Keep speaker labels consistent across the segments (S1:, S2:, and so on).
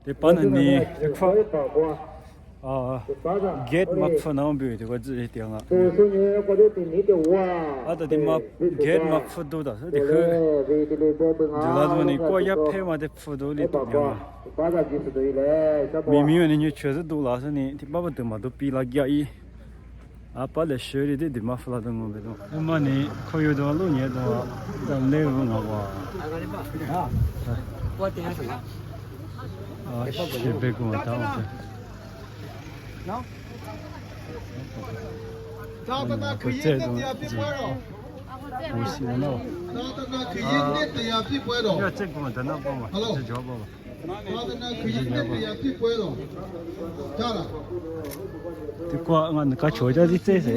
S1: 대판은니 gate mak phanaw bi de wa ji tiang a ada di ma gate mak phodo da de khu de la do ni ko ya phe ma de phodo li to ya mi mi ni chhe do la sa ni ti ba ba de ma do pi la gya i a pa le sheri de ma fla da ngo be do ma ni ko yo do lo nye do da le wo nga wa je vais commenter en fait. Non? Peut-être aussi non. Ya check comment t'as pas moi. Je job pas. Tu quoi on ka choja di se se.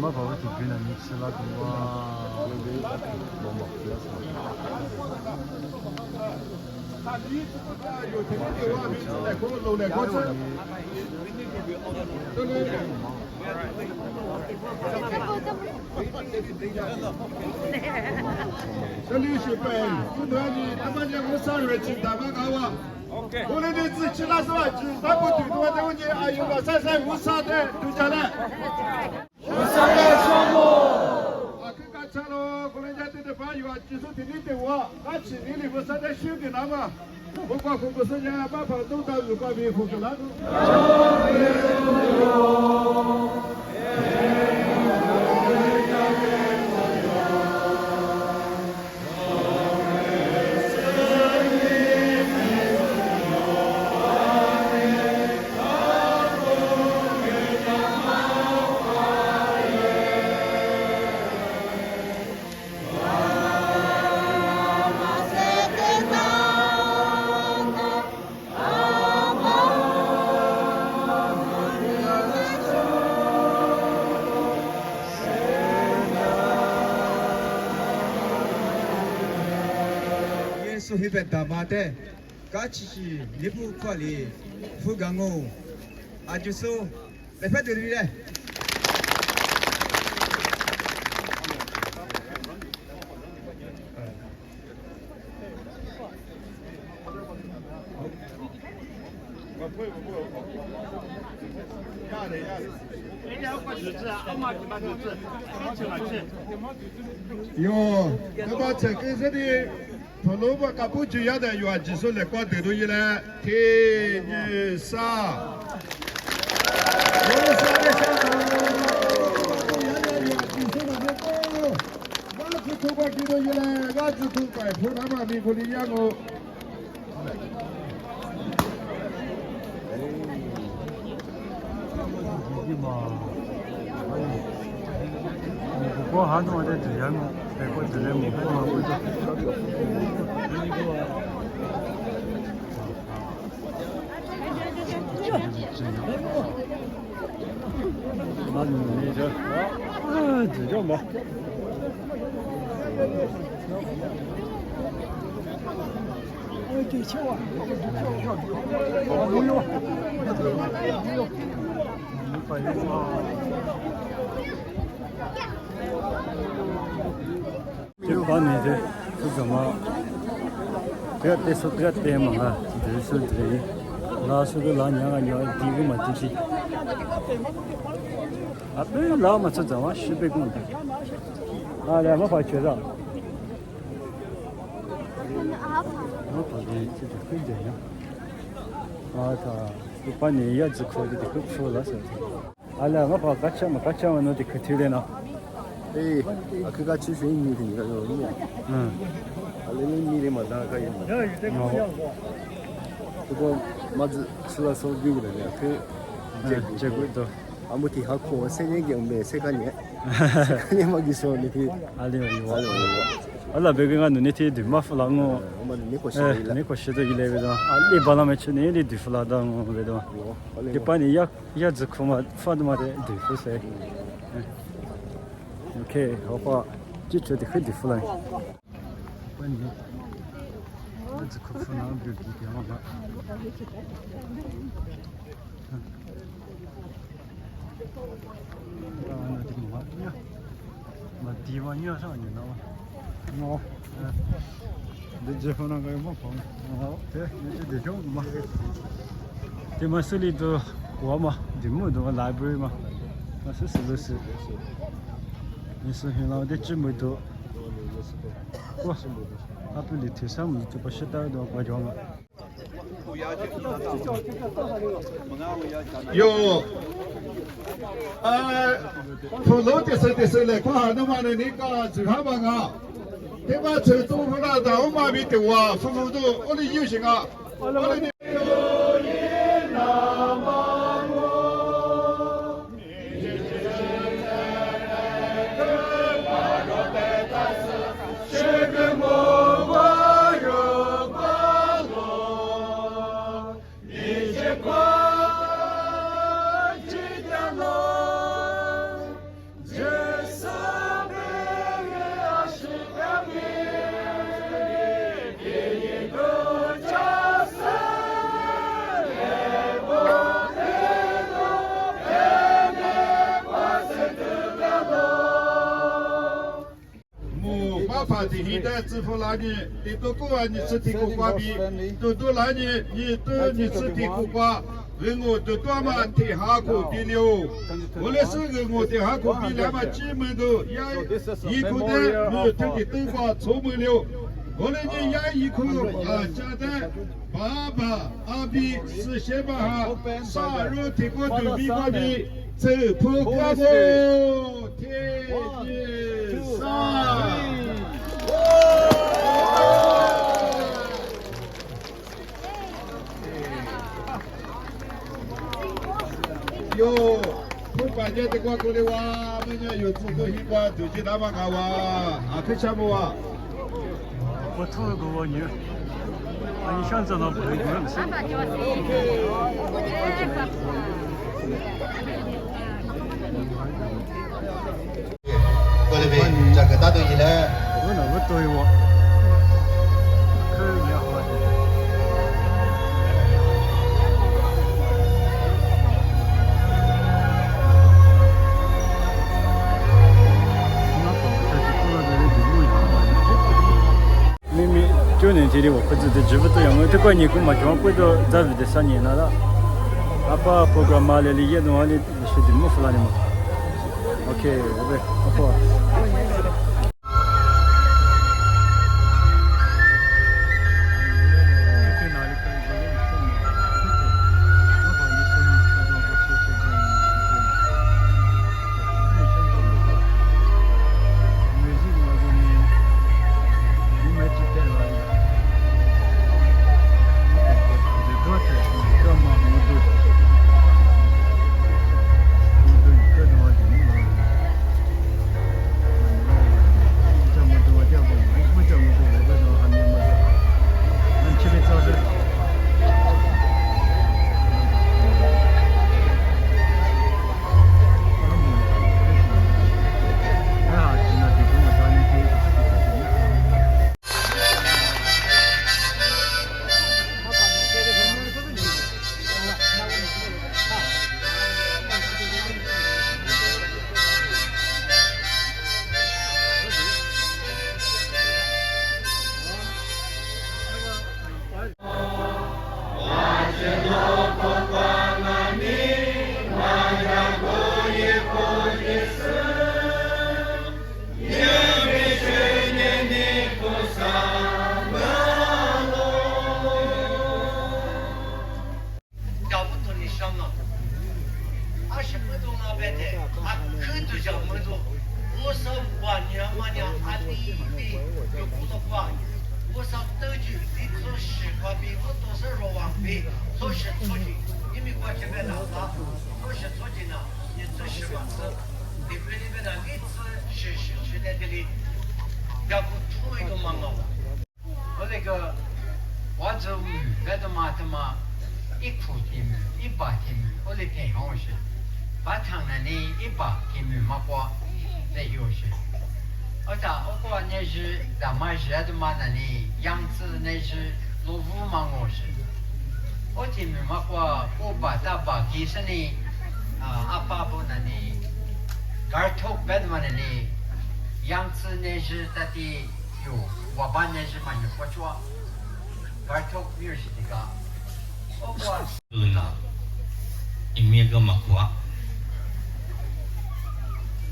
S1: Ma paura ti viene a mix la tua
S2: Salut, je paye. Vous devez dire, vous savez, tu t'as pas qu'à voir.我们的自己那是吧？只咱不对多的问题，还有个335的都下来。53的项目。啊，更加强了，我们家对的朋友啊，技术挺厉害我，俺去年的53的兄弟那么，不管红不是家，把房都到如果没红的那个。黑白大马的，假期是日不快里，富강호 아주 소，来拍对不对？哟，那么这个是的。头脑把搞不主要的原技术来搞得到一来，天女杀，有啥的想法？原来原技术那个高，俺是头把给到一来，俺是头摆铺他妈咪不的样哦。我喊我的职业我，我职业我不好不做。那你这啊，这叫嘛？这球啊！这把你这是怎么？这得是这得嘛啊？这是这，那是个老娘啊，要第一个嘛这些。啊，对，老嘛是怎么10倍工的？啊，两个块钱了。我把这这个很简单。啊，他把你也只可以的给付了是。啊，两个把嘎枪嘛，嘎枪嘛，那得可提了呢。
S3: 哎，그가 주신 일이니까 요리야.
S1: 응.
S3: 알레는 일이 많다가 그거 맞아 슬라서 비그래요. 그
S1: 제국도
S3: 아무티 하고 세계기 엄매 세간이 세간이 막 있어는데
S1: 알리오 알라 베가가 눈에 티드 마플랑고
S3: 엄마는 내거
S1: 싫어. 내거 싫어 이래베다. 알리 바나메 쳔네 리 디플라당 베도. 이파니 야 즈코마 파드마데 디프세. OK， 好吧，这觉得很different。关键，我这可不能比别人嘛。地方女上你知道吗？
S3: 哦，
S1: 你结婚那个有没房？哦，对，你就得叫嘛。对嘛，这里都过嘛，就没多来不嘛，那是不是？你是现在的这么多，哇，那不里头上面就不晓得多夸张了。
S2: 有，普罗的是来看那么的那个只看吧啊，对吧？成都不拉到我妈咪的哇，夫妇都我的有心啊，我的。发的现在支付那你，你都过完你吃的苦瓜皮，都那你都你吃的苦瓜，人我都多嘛贴下苦皮了，我来是人我贴下苦皮了嘛，基本都压一口的，你这个豆瓜出门了，我来你压一口啊，加的爸爸阿比是先把哈杀肉贴过豆皮瓜皮，走破瓜子，天一上。有，不管这的瓜过来哇，我们有资格一瓜，就去他们干哇，啊，可羡慕啊！
S1: 我吐了个蜗牛，你想知道不会不是？
S4: 我这边这个大东西呢，
S1: 我那个对我，可以好。就那天的我不知道知不知道，我这个年过嘛，全部都在为的3年了啦。阿爸婆个妈来理解的话，你是怎么付了的嘛 ？OK， 我呗，好。
S5: yang tse ne shi tati yo wa ban ne shi ma yo kwa chwa gar tok mir shi tika o kwa
S6: na imia ga makwa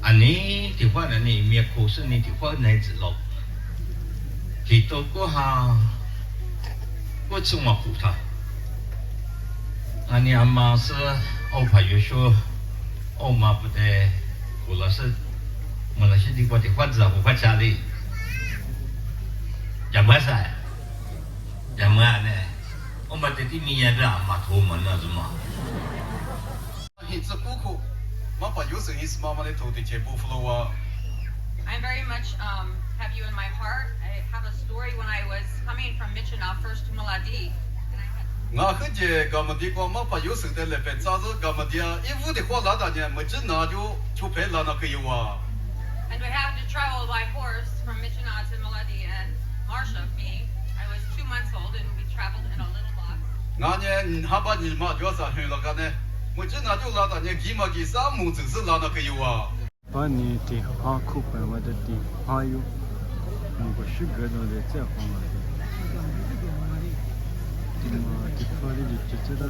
S6: ani ti kwa na ni imia ko se ni ti kwa nei zi lo ki to ko ha ko chung ma ku ta ani amma se o pa yo sho o ma bu de ko la se mo la shi di kwa ti kwa za bu kwa cha li ya ma sa ya ma ne o ma te ti mi ya da ma to ma na zu ma
S7: hin tse ku ku ma pa yo se is ma ma le to te che bu flo wa
S8: I very much have you in my heart. I have a story when I was coming from Michina first to Maladi.
S7: nga khe je ga ma di ko ma pa yo se de le pe za zo ga ma dia i vu de ko la da ne ma zhi na ju chu pe la na ke yo wa
S8: And we have to travel by horse from Michina to Maladi. And Marsha, me, I was 2 months old and we traveled in a little box.
S7: nga ne ha ba ni ma jo sa hin la ga ne ma zhi na ju la da ne gi ma gi sa mu zi se la na ke yo wa
S1: 把你的好口本我的地还有，我是个人的在黄了的，的嘛的法律就知道了。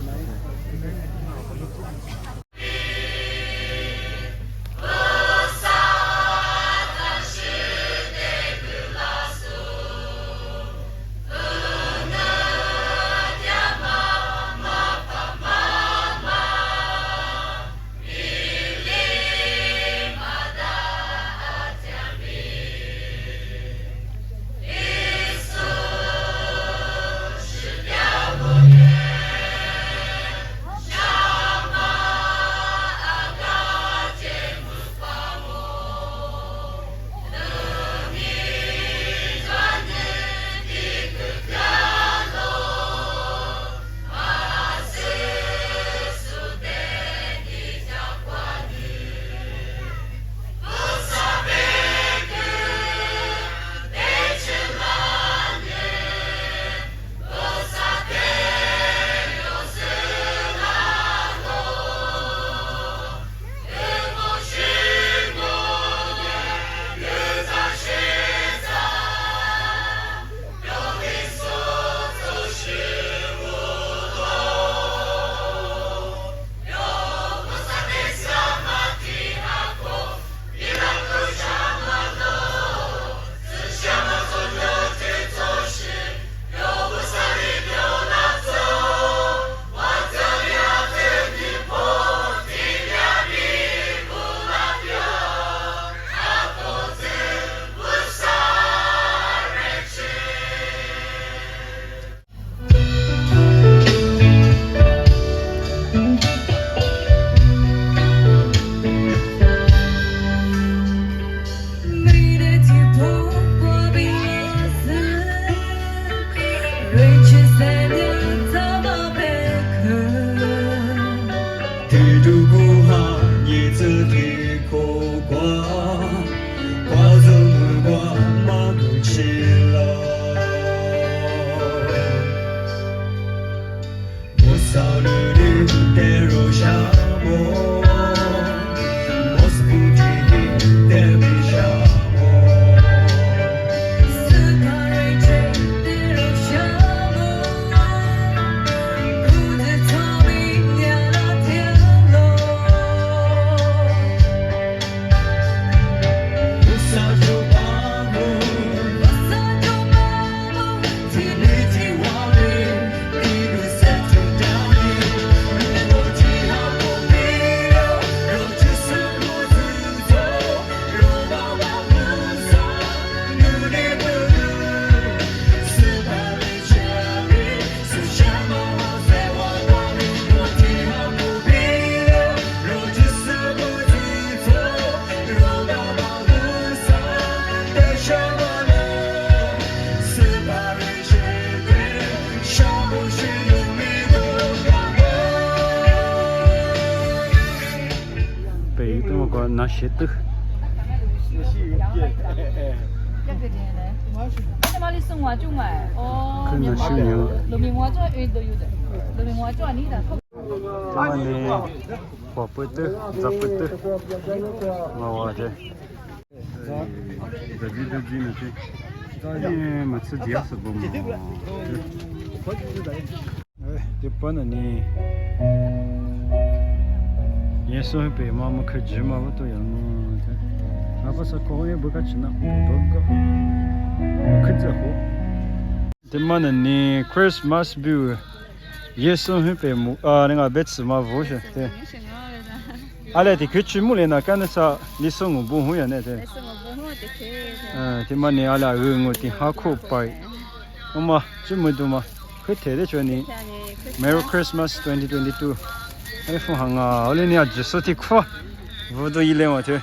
S1: 那些的。可能是牛。这么呢，花不得，杂不得，我的。这里的鸡呢是，这里没吃鸡是不嘛？哎，这本来呢，也是被妈妈看鸡嘛，我都要么这，不是高也不敢吃那，多个，可这好。这么呢，Christmas view， 也是被那个被吃嘛不是对。阿来的去去木来那干的啥？你说我不会呀？那对。这么呢，阿来我的好可白，我嘛这么多嘛，可贴的说你 Merry Christmas 2022。哎，风行啊，我那年就是的苦，我都一来我去，